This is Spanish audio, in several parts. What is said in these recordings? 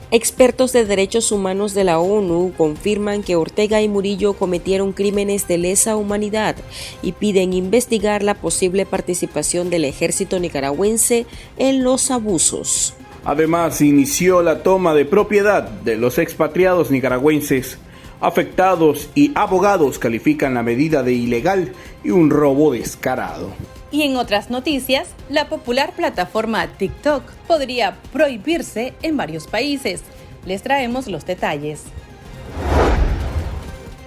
Expertos de derechos humanos de la ONU confirman que Ortega y Murillo cometieron crímenes de lesa humanidad y piden investigar la posible participación del ejército nicaragüense en los abusos. Además, inició la toma de propiedad de los expatriados nicaragüenses afectados y abogados califican la medida de ilegal y un robo descarado. Y en otras noticias, la popular plataforma TikTok podría prohibirse en varios países. Les traemos los detalles.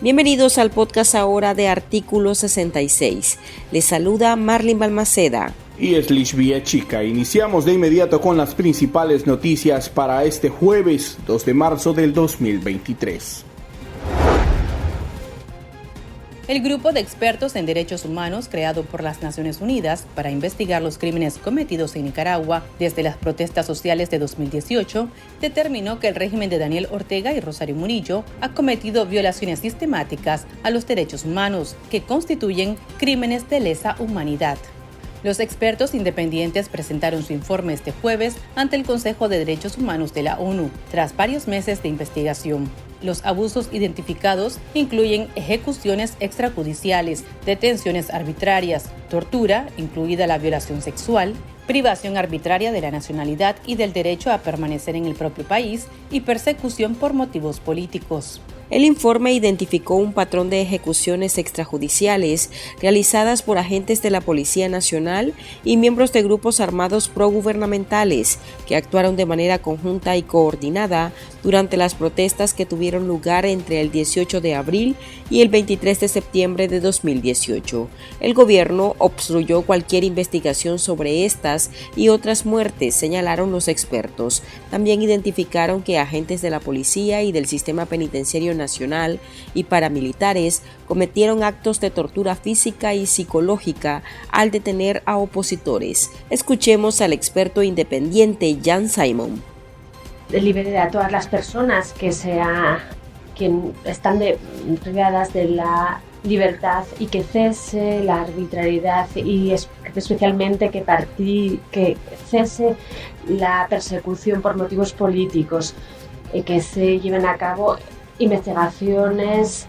Bienvenidos al podcast ahora de Artículo 66. Les saluda Marlene Balmaceda. Y es Lishvia Chica. Iniciamos de inmediato con las principales noticias para este jueves 2 de marzo del 2023. El grupo de expertos en derechos humanos creado por las Naciones Unidas para investigar los crímenes cometidos en Nicaragua desde las protestas sociales de 2018 determinó que el régimen de Daniel Ortega y Rosario Murillo ha cometido violaciones sistemáticas a los derechos humanos que constituyen crímenes de lesa humanidad. Los expertos independientes presentaron su informe este jueves ante el Consejo de Derechos Humanos de la ONU, tras varios meses de investigación. Los abusos identificados incluyen ejecuciones extrajudiciales, detenciones arbitrarias, tortura, incluida la violación sexual, privación arbitraria de la nacionalidad y del derecho a permanecer en el propio país y persecución por motivos políticos. El informe identificó un patrón de ejecuciones extrajudiciales realizadas por agentes de la Policía Nacional y miembros de grupos armados progubernamentales que actuaron de manera conjunta y coordinada durante las protestas que tuvieron lugar entre el 18 de abril y el 23 de septiembre de 2018. El gobierno obstruyó cualquier investigación sobre estas y otras muertes, señalaron los expertos. También identificaron que agentes de la policía y del sistema penitenciario nacional y paramilitares cometieron actos de tortura física y psicológica al detener a opositores. Escuchemos al experto independiente Jan Simon. Libere a todas las personas que están privadas de la libertad y que cese la arbitrariedad y especialmente que cese la persecución por motivos políticos y que se lleven a cabo investigaciones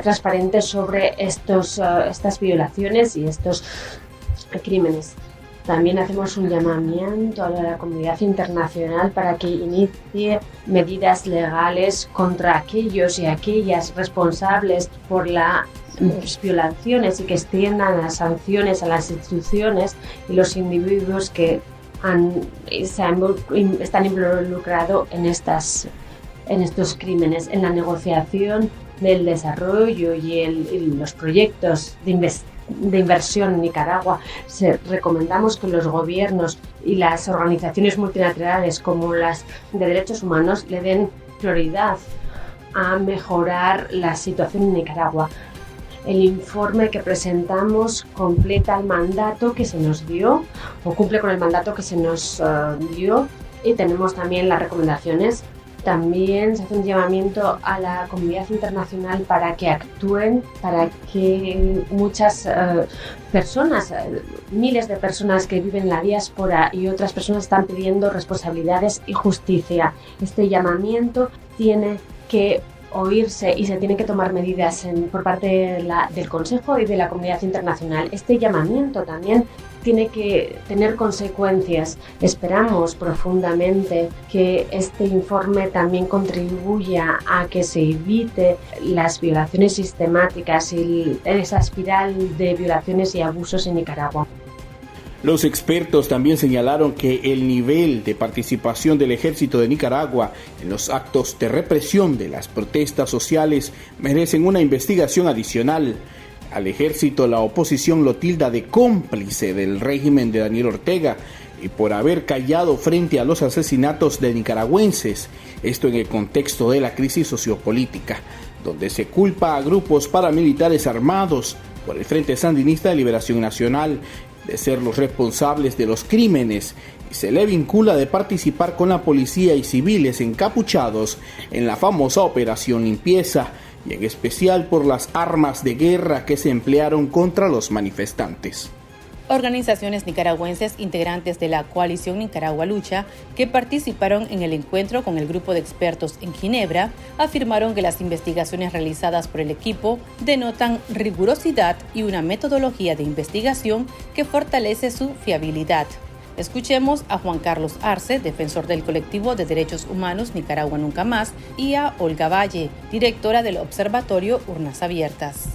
transparentes sobre estas violaciones y estos crímenes. También hacemos un llamamiento a la comunidad internacional para que inicie medidas legales contra aquellos y aquellas responsables por las violaciones y que extiendan las sanciones a las instituciones y los individuos que están involucrados en estos crímenes, en la negociación del desarrollo y los proyectos de inversión en Nicaragua. Recomendamos que los gobiernos y las organizaciones multilaterales como las de derechos humanos le den prioridad a mejorar la situación en Nicaragua. El informe que presentamos completa el mandato que se nos dio o cumple con el mandato que se nos dio y tenemos también las recomendaciones. También se hace un llamamiento a la comunidad internacional para que actúen, para que muchas personas, miles de personas que viven en la diáspora y otras personas están pidiendo responsabilidades y justicia. Este llamamiento tiene que oírse y se tienen que tomar medidas por parte del Consejo y de la comunidad internacional. Este llamamiento también tiene que tener consecuencias. Esperamos profundamente que este informe también contribuya a que se evite las violaciones sistemáticas y esa espiral de violaciones y abusos en Nicaragua. Los expertos también señalaron que el nivel de participación del ejército de Nicaragua en los actos de represión de las protestas sociales merecen una investigación adicional. Al ejército la oposición lo tilda de cómplice del régimen de Daniel Ortega y por haber callado frente a los asesinatos de nicaragüenses, esto en el contexto de la crisis sociopolítica, donde se culpa a grupos paramilitares armados por el Frente Sandinista de Liberación Nacional de ser los responsables de los crímenes y se le vincula de participar con la policía y civiles encapuchados en la famosa Operación Limpieza y en especial por las armas de guerra que se emplearon contra los manifestantes. Organizaciones nicaragüenses integrantes de la Coalición Nicaragua Lucha, que participaron en el encuentro con el grupo de expertos en Ginebra, afirmaron que las investigaciones realizadas por el equipo denotan rigurosidad y una metodología de investigación que fortalece su fiabilidad. Escuchemos a Juan Carlos Arce, defensor del colectivo de derechos humanos Nicaragua Nunca Más, y a Olga Valle, directora del Observatorio Urnas Abiertas.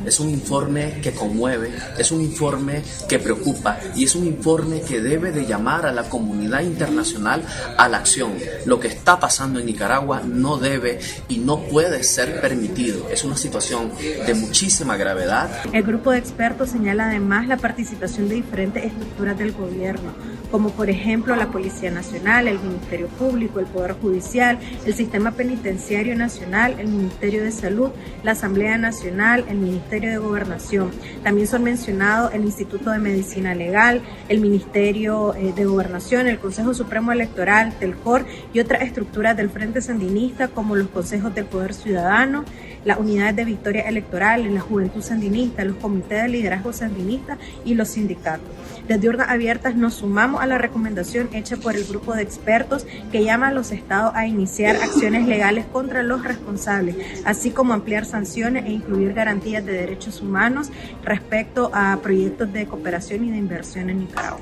Es un informe que conmueve, es un informe que preocupa y es un informe que debe de llamar a la comunidad internacional a la acción. Lo que está pasando en Nicaragua no debe y no puede ser permitido. Es una situación de muchísima gravedad. El grupo de expertos señala además la participación de diferentes estructuras del gobierno, como por ejemplo la Policía Nacional, el Ministerio Público, el Poder Judicial, el Sistema Penitenciario Nacional, el Ministerio de Salud, la Asamblea Nacional, el Ministerio de Gobernación. También son mencionados el Instituto de Medicina Legal, el Ministerio de Gobernación, el Consejo Supremo Electoral, Telcor y otras estructuras del Frente Sandinista como los consejos del Poder Ciudadano, las unidades de victoria electoral, la Juventud Sandinista, los comités de liderazgo sandinista y los sindicatos. Desde Urnas Abiertas nos sumamos a la recomendación hecha por el grupo de expertos que llama a los estados a iniciar acciones legales contra los responsables, así como ampliar sanciones e incluir garantías de derechos humanos respecto a proyectos de cooperación y de inversión en Nicaragua.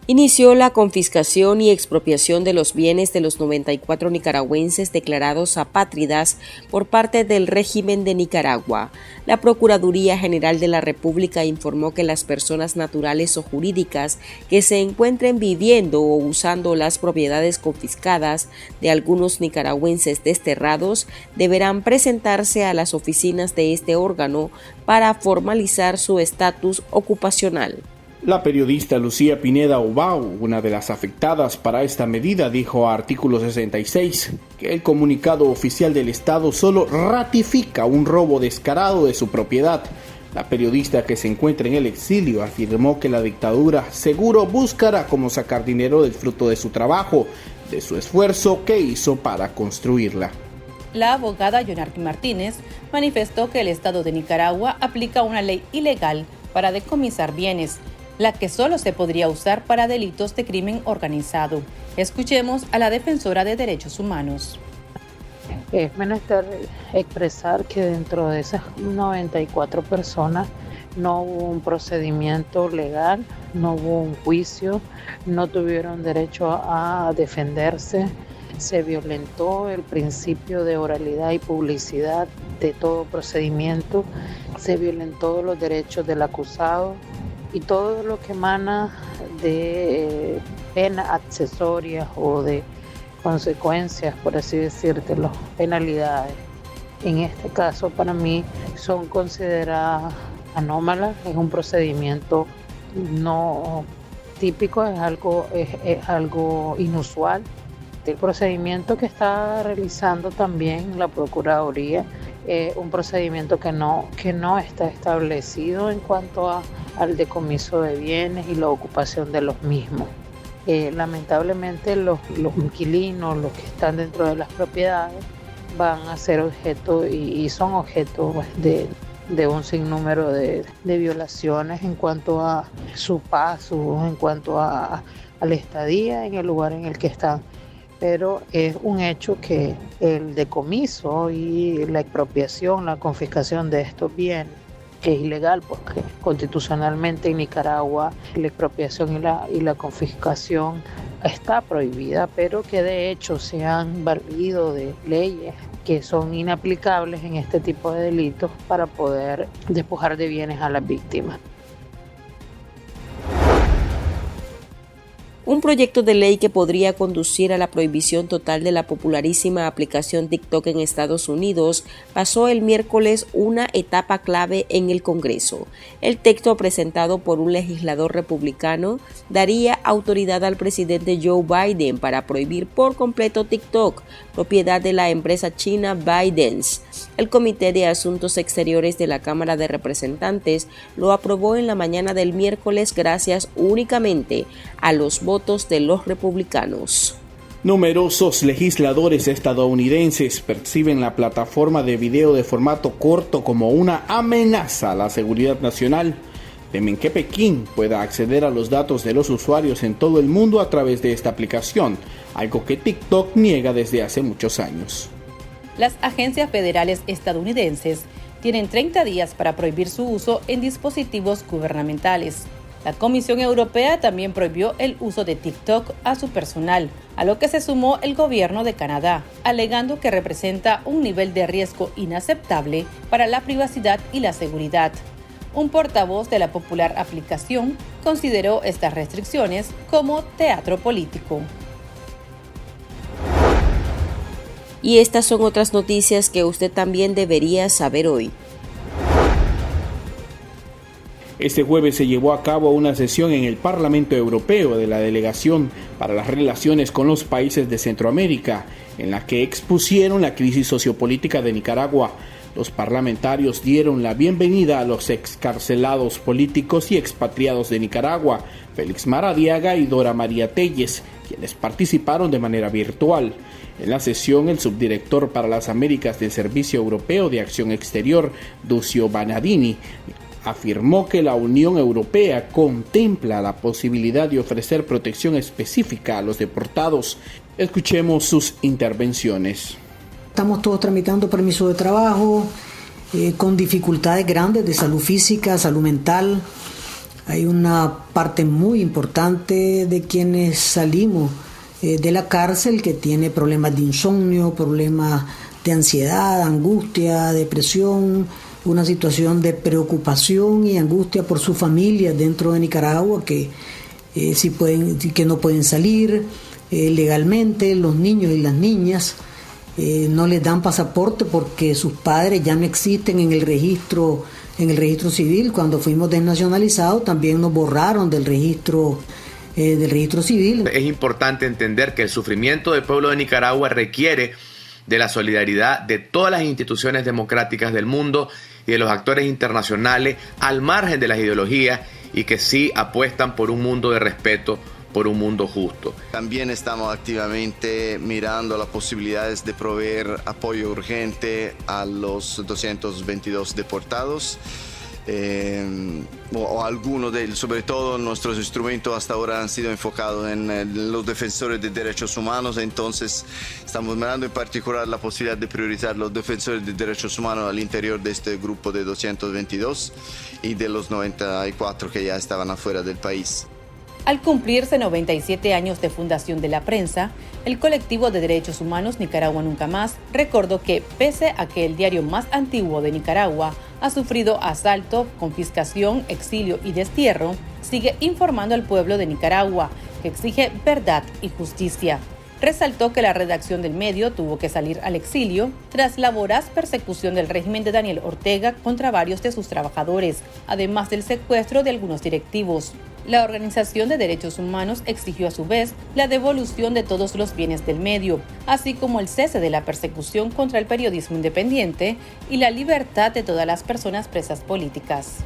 Inició la confiscación y expropiación de los bienes de los 94 nicaragüenses declarados apátridas por parte del régimen de Nicaragua. La Procuraduría General de la República informó que las personas naturales o jurídicas que se encuentren viviendo o usando las propiedades confiscadas de algunos nicaragüenses desterrados deberán presentarse a las oficinas de este órgano para formalizar su estatus ocupacional. La periodista Lucía Pineda Ubao, una de las afectadas para esta medida, dijo a Artículo 66 que el comunicado oficial del Estado solo ratifica un robo descarado de su propiedad. La periodista, que se encuentra en el exilio, afirmó que la dictadura seguro buscará cómo sacar dinero del fruto de su trabajo, de su esfuerzo que hizo para construirla. La abogada Yonarqui Martínez manifestó que el Estado de Nicaragua aplica una ley ilegal para decomisar bienes, la que solo se podría usar para delitos de crimen organizado. Escuchemos a la defensora de derechos humanos. Es menester expresar que dentro de esas 94 personas no hubo un procedimiento legal, no hubo un juicio, no tuvieron derecho a defenderse. Se violentó el principio de oralidad y publicidad de todo procedimiento, se violentó los derechos del acusado y todo lo que emana de penas accesorias o de consecuencias, por así decírtelo, penalidades. En este caso, para mí, son consideradas anómalas, es un procedimiento no típico, es algo inusual. El procedimiento que está realizando también la Procuraduría es un procedimiento que no está establecido en cuanto al decomiso de bienes y la ocupación de los mismos. Lamentablemente los inquilinos, los que están dentro de las propiedades, van a ser objeto y son objeto de un sinnúmero de violaciones en cuanto a su paso, en cuanto a la estadía en el lugar en el que están. Pero es un hecho que el decomiso y la expropiación, la confiscación de estos bienes, que es ilegal porque constitucionalmente en Nicaragua la expropiación y la confiscación está prohibida, pero que de hecho se han valido de leyes que son inaplicables en este tipo de delitos para poder despojar de bienes a las víctimas. Un proyecto de ley que podría conducir a la prohibición total de la popularísima aplicación TikTok en Estados Unidos pasó el miércoles una etapa clave en el Congreso. El texto presentado por un legislador republicano daría autoridad al presidente Joe Biden para prohibir por completo TikTok, propiedad de la empresa china ByteDance. El Comité de Asuntos Exteriores de la Cámara de Representantes lo aprobó en la mañana del miércoles gracias únicamente a los votos de los republicanos. Numerosos legisladores estadounidenses perciben la plataforma de video de formato corto como una amenaza a la seguridad nacional. Temen que Pekín pueda acceder a los datos de los usuarios en todo el mundo a través de esta aplicación, algo que TikTok niega desde hace muchos años. Las agencias federales estadounidenses tienen 30 días para prohibir su uso en dispositivos gubernamentales. La Comisión Europea también prohibió el uso de TikTok a su personal, a lo que se sumó el gobierno de Canadá, alegando que representa un nivel de riesgo inaceptable para la privacidad y la seguridad. Un portavoz de la popular aplicación consideró estas restricciones como teatro político. Y estas son otras noticias que usted también debería saber hoy. Este jueves se llevó a cabo una sesión en el Parlamento Europeo de la Delegación para las Relaciones con los Países de Centroamérica, en la que expusieron la crisis sociopolítica de Nicaragua. Los parlamentarios dieron la bienvenida a los excarcelados políticos y expatriados de Nicaragua, Félix Maradiaga y Dora María Telles, quienes participaron de manera virtual. En la sesión, el subdirector para las Américas del Servicio Europeo de Acción Exterior, Duccio Banadini, afirmó que la Unión Europea contempla la posibilidad de ofrecer protección específica a los deportados. Escuchemos sus intervenciones. Estamos todos tramitando permiso de trabajo, con dificultades grandes de salud física, salud mental. Hay una parte muy importante de quienes salimos de la cárcel que tiene problemas de insomnio, problemas de ansiedad, angustia, depresión, una situación de preocupación y angustia por su familia dentro de Nicaragua que no pueden salir legalmente. Los niños y las niñas no les dan pasaporte porque sus padres ya no existen en el registro civil. Cuando fuimos desnacionalizados también nos borraron del registro civil. Es importante entender que el sufrimiento del pueblo de Nicaragua requiere de la solidaridad de todas las instituciones democráticas del mundo y de los actores internacionales al margen de las ideologías y que sí apuestan por un mundo de respeto, por un mundo justo. También estamos activamente mirando las posibilidades de proveer apoyo urgente a los 222 deportados. O algunos de ellos, sobre todo nuestros instrumentos hasta ahora han sido enfocados en los defensores de derechos humanos, entonces estamos mirando en particular la posibilidad de priorizar los defensores de derechos humanos al interior de este grupo de 222 y de los 94 que ya estaban afuera del país. Al cumplirse 97 años de fundación de la prensa, el colectivo de derechos humanos Nicaragua Nunca Más recordó que, pese a que el diario más antiguo de Nicaragua ha sufrido asalto, confiscación, exilio y destierro, sigue informando al pueblo de Nicaragua, que exige verdad y justicia. Resaltó que la redacción del medio tuvo que salir al exilio tras la voraz persecución del régimen de Daniel Ortega contra varios de sus trabajadores, además del secuestro de algunos directivos. La Organización de Derechos Humanos exigió a su vez la devolución de todos los bienes del medio, así como el cese de la persecución contra el periodismo independiente y la libertad de todas las personas presas políticas.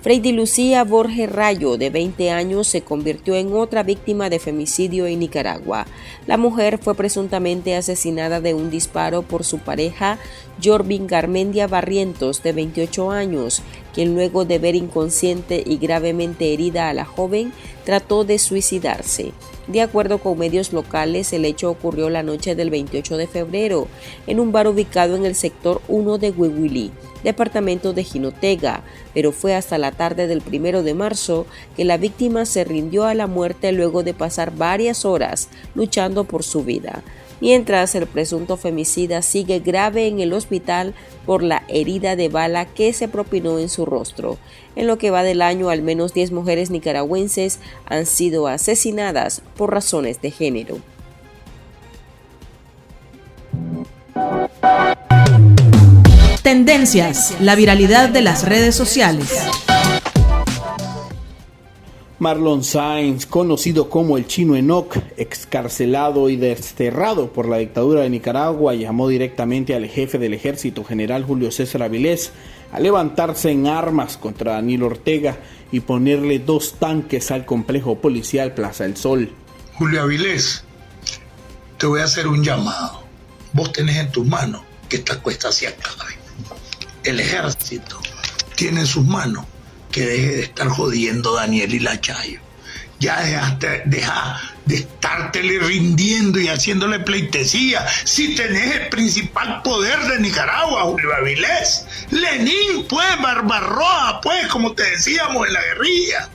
Freidy Lucía Borges Rayo, de 20 años, se convirtió en otra víctima de femicidio en Nicaragua. La mujer fue presuntamente asesinada de un disparo por su pareja, Jorvin Garmendia Barrientos, de 28 años, quien luego de ver inconsciente y gravemente herida a la joven, trató de suicidarse. De acuerdo con medios locales, el hecho ocurrió la noche del 28 de febrero, en un bar ubicado en el sector 1 de Huehuilí, departamento de Jinotega, pero fue hasta la tarde del 1 de marzo que la víctima se rindió a la muerte luego de pasar varias horas luchando por su vida, mientras el presunto femicida sigue grave en el hospital por la herida de bala que se propinó en su rostro. En lo que va del año, al menos 10 mujeres nicaragüenses han sido asesinadas por razones de género. Tendencias, la viralidad de las redes sociales. Marlon Sáenz, conocido como el Chino Enoch, excarcelado y desterrado por la dictadura de Nicaragua, llamó directamente al jefe del ejército, general Julio César Avilés, a levantarse en armas contra Daniel Ortega y ponerle 2 tanques al complejo policial Plaza del Sol. Julio Avilés, te voy a hacer un llamado. Vos tenés en tus manos que esta cuesta se acabe. El ejército tiene en sus manos que deje de estar jodiendo a Daniel y la Chayo. Ya deja de estártele rindiendo y haciéndole pleitesía. Si tenés el principal poder de Nicaragua, Julio Avilés, Lenin, pues, Barbarroja, pues, como te decíamos en la guerrilla.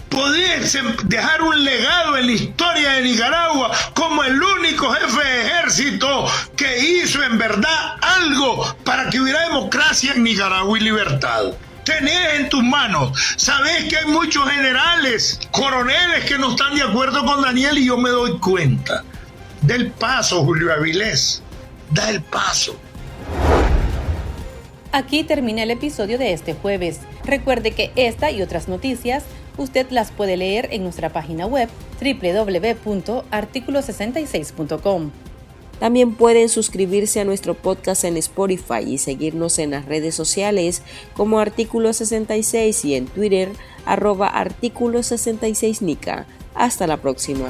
Podés dejar un legado en la historia de Nicaragua como el único jefe de ejército que hizo en verdad algo para que hubiera democracia en Nicaragua y libertad. Tenés en tus manos. Sabés que hay muchos generales, coroneles que no están de acuerdo con Daniel y yo me doy cuenta. Da el paso, Julio Avilés. Da el paso. Aquí termina el episodio de este jueves. Recuerde que esta y otras noticias usted las puede leer en nuestra página web www.articulo66.com. También pueden suscribirse a nuestro podcast en Spotify y seguirnos en las redes sociales como Artículo 66 y en Twitter @Artículo 66Nica. Hasta la próxima.